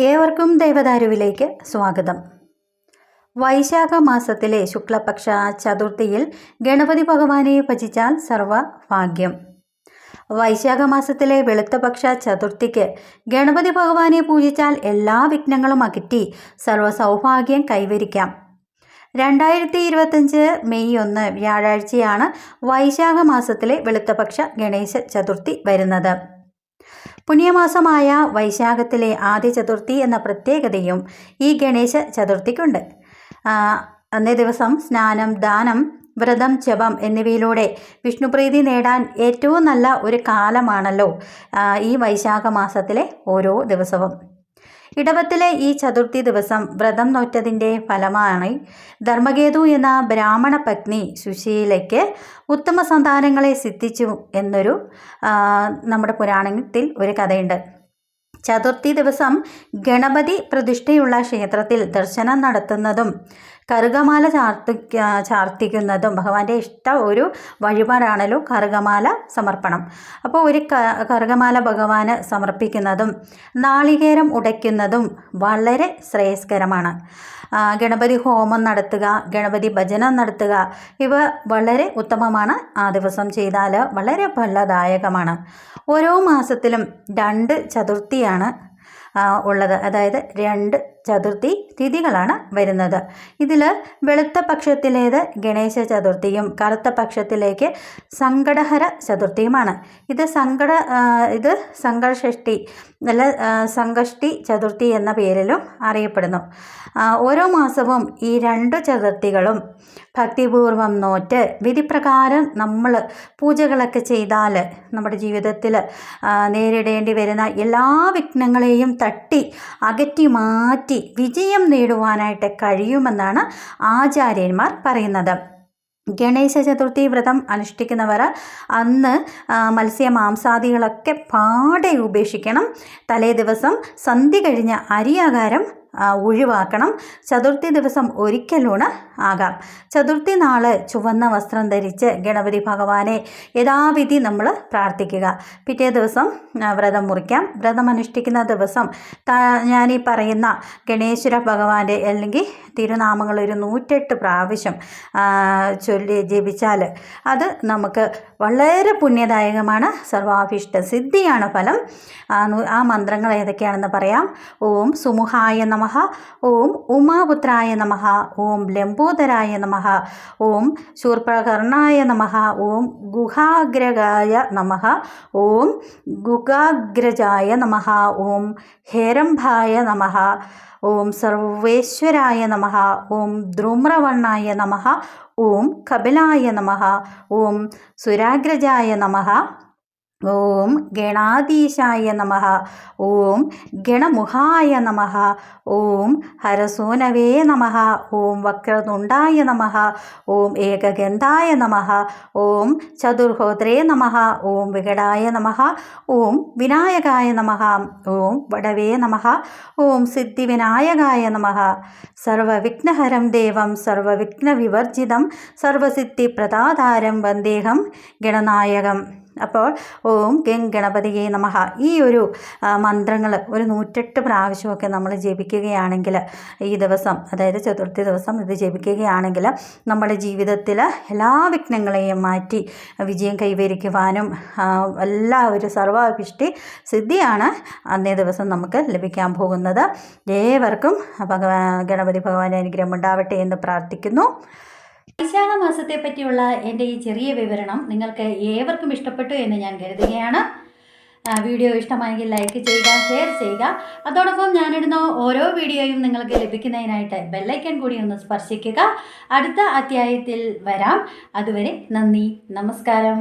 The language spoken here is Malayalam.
ഏവർക്കും ദേവദാരുവിലേക്ക് സ്വാഗതം. വൈശാഖ മാസത്തിലെ ശുക്ലപക്ഷ ചതുർത്ഥിയിൽ ഗണപതി ഭഗവാനെ ഭജിച്ചാൽ സർവഭാഗ്യം. വൈശാഖ മാസത്തിലെ വെളുത്തപക്ഷ ചതുർത്ഥിക്ക് ഗണപതി ഭഗവാനെ പൂജിച്ചാൽ എല്ലാ വിഘ്നങ്ങളും അകറ്റി സർവ്വസൗഭാഗ്യം കൈവരിക്കാം. 2025 മെയ് 1 വ്യാഴാഴ്ചയാണ് വൈശാഖ മാസത്തിലെ വെളുത്തപക്ഷ ഗണേശ ചതുർത്ഥി വരുന്നത്. പുണ്യമാസമായ വൈശാഖത്തിലെ ആദ്യ ചതുർത്ഥി എന്ന പ്രത്യേകതയും ഈ ഗണേശ ചതുർത്ഥിക്കുണ്ട്. അന്നേ ദിവസം സ്നാനം, ദാനം, വ്രതം, ജപം എന്നിവയിലൂടെ വിഷ്ണുപ്രീതി നേടാൻ ഏറ്റവും നല്ല ഒരു കാലമാണല്ലോ ഈ വൈശാഖ മാസത്തിലെ ഓരോ ദിവസവും. ഇടവത്തിലെ ഈ ചതുർത്ഥി ദിവസം വ്രതം നോറ്റതിൻ്റെ ഫലമായി ധർമ്മകേതു എന്ന ബ്രാഹ്മണ പത്നി സുശീലയ്ക്ക് ഉത്തമ സന്താനങ്ങളെ സിദ്ധിച്ചു എന്നൊരു നമ്മുടെ പുരാണത്തിൽ ഒരു കഥയുണ്ട്. ചതുർത്ഥി ദിവസം ഗണപതി പ്രതിഷ്ഠയുള്ള ക്ഷേത്രത്തിൽ ദർശനം നടത്തുന്നതും കറുകമാല ചാർത്തിക്കുന്നതും ഭഗവാന്റെ ഇഷ്ട ഒരു വഴിപാടാണല്ലോ കറുകമാല സമർപ്പണം. അപ്പോൾ ഒരു കറുകമാല ഭഗവാന് സമർപ്പിക്കുന്നതും നാളികേരം ഉടയ്ക്കുന്നതും വളരെ ശ്രേയസ്കരമാണ്. ഗണപതി ഹോമം നടത്തുക, ഗണപതി ഭജനം നടത്തുക, ഇവ വളരെ ഉത്തമമാണ്. ആ ദിവസം ചെയ്താൽ വളരെ ഫലദായകമാണ്. ഓരോ മാസത്തിലും 2 ചതുർത്ഥിയാണ് ഉള്ളത്. അതായത് 2 ചതുർത്ഥി തിഥികളാണ് വരുന്നത്. ഇതിൽ വെളുത്ത പക്ഷത്തിലേത് ഗണേശ ചതുർത്ഥിയും കറുത്ത പക്ഷത്തിലേക്ക് സങ്കടഹര ചതുർത്ഥിയുമാണ്. ഇത് സങ്കടഷഷ്ഠി അല്ല സംകഷ്ടി ചതുർത്ഥി എന്ന പേരിലും അറിയപ്പെടുന്നു. ഓരോ മാസവും ഈ 2 ചതുർത്ഥികളും ഭക്തിപൂർവം നോറ്റ് വിധിപ്രകാരം നമ്മൾ പൂജകളൊക്കെ ചെയ്താൽ നമ്മുടെ ജീവിതത്തിൽ നേരിടേണ്ടി വരുന്ന എല്ലാ വിഘ്നങ്ങളെയും തട്ടി അകറ്റി മാറ്റി വിജയം നേടുവാനായിട്ട് കഴിയുമെന്നാണ് ആചാര്യന്മാർ പറയുന്നത്. ഗണേശ ചതുർത്ഥി വ്രതം അനുഷ്ഠിക്കുന്നവർ അന്ന് മത്സ്യമാംസാദികളൊക്കെ പാടെ ഉപേക്ഷിക്കണം. തലേ ദിവസം സന്ധ്യ കഴിഞ്ഞ അരിയാഹാരം ഒഴിവാക്കണം. ചതുർത്ഥി ദിവസം ഒരിക്കലൂണ് ആകാം. ചതുർത്ഥി നാള് ചുവന്ന വസ്ത്രം ധരിച്ച് ഗണപതി ഭഗവാനെ യഥാവിധി നമ്മൾ പ്രാർത്ഥിക്കുക. പിറ്റേ ദിവസം വ്രതം മുറിക്കാം. വ്രതം അനുഷ്ഠിക്കുന്ന ദിവസം ഞാനീ പറയുന്ന ഗണേശ്വര ഭഗവാന്റെ അല്ലെങ്കിൽ തിരുനാമങ്ങൾ ഒരു 108 പ്രാവശ്യം ചൊല്ലി ജപിച്ചാൽ അത് നമുക്ക് വളരെ പുണ്യദായകമാണ്. സർവാഭീഷ്ട സിദ്ധിയാണ് ഫലം. ആ മന്ത്രങ്ങൾ ഏതൊക്കെയാണെന്ന് പറയാം. ഓം സുമുഹായ നമഃ, ഓം ഉമാപുത്രായ നമഃ, ഓം ലംബോദരായ നമഃ, ഓം ശൂർപകർണായ നമഃ, ഓം ഗുഹാഗ്രജായ നമഃ, ഓം ഗുഗാഗ്രജായ നമഃ, ഓം ഹേരംഭായ നമഃ, ഓം സർവേശ്വരായ നമഃ, ഓം ധൂമ്രവർണായ നമഃ, ഓം കപിലായ നമഃ, ഓം സുരാഗ്രജായ നമഃ, ഓം ഗണാധീശായ നമഃ, ഓം ഗണമുഖായ നമഃ, ഓം ഹരസൂനവേ നമഃ, ഓം വക്രതുണ്ടായ നമഃ, ഓം ഏകഗന്ധായ നമഃ, ഓം ചതുർഹോത്രേ നമഃ, ഓം വികടായ നമഃ, ഓം വിനായകായ നമഃ, ഓം വടവേ നമഃ, ഓം സിദ്ധിവിനായകായ നമഃ. സർവവിഘ്നഹരം ദേവം സർവവിഘ്നവിവർജിതം സർവസിദ്ധിപ്രദാതാരം വന്ദേഹം ഗണനായകം. അപ്പോൾ ഓം ഗണപതിയെ നമഃ ഈ ഒരു മന്ത്രങ്ങൾ ഒരു 108 പ്രാവശ്യമൊക്കെ നമ്മൾ ജപിക്കുകയാണെങ്കിൽ ഈ ദിവസം, അതായത് ചതുർത്ഥി ദിവസം ഇത് ജപിക്കുകയാണെങ്കിൽ നമ്മുടെ ജീവിതത്തിൽ എല്ലാ വിഘ്നങ്ങളെയും മാറ്റി വിജയം കൈവരിക്കുവാനും ഒരു സർവാഭിഷ്ടി സിദ്ധിയാണ് അന്നേ ദിവസം നമുക്ക് ലഭിക്കാൻ പോകുന്നത്. ഏവർക്കും ഗണപതി ഭഗവാന്റെ അനുഗ്രഹം ഉണ്ടാവട്ടെ എന്ന് പ്രാർത്ഥിക്കുന്നു. വൈശാഖ മാസത്തെ പറ്റിയുള്ള എൻ്റെ ഈ ചെറിയ വിവരണം നിങ്ങൾക്ക് ഏവർക്കും ഇഷ്ടപ്പെട്ടു എന്ന് ഞാൻ കരുതുകയാണ്. വീഡിയോ ഇഷ്ടമായെങ്കിൽ ലൈക്ക് ചെയ്യുക, ഷെയർ ചെയ്യുക. അതോടൊപ്പം ഞാനിടുന്ന ഓരോ വീഡിയോയും നിങ്ങൾക്ക് ലഭിക്കുന്നതിനായിട്ട് ബെല്ലൈക്കൺ കൂടി ഒന്ന് സ്പർശിക്കുക. അടുത്ത അധ്യായത്തിൽ വരാം. അതുവരെ നന്ദി, നമസ്കാരം.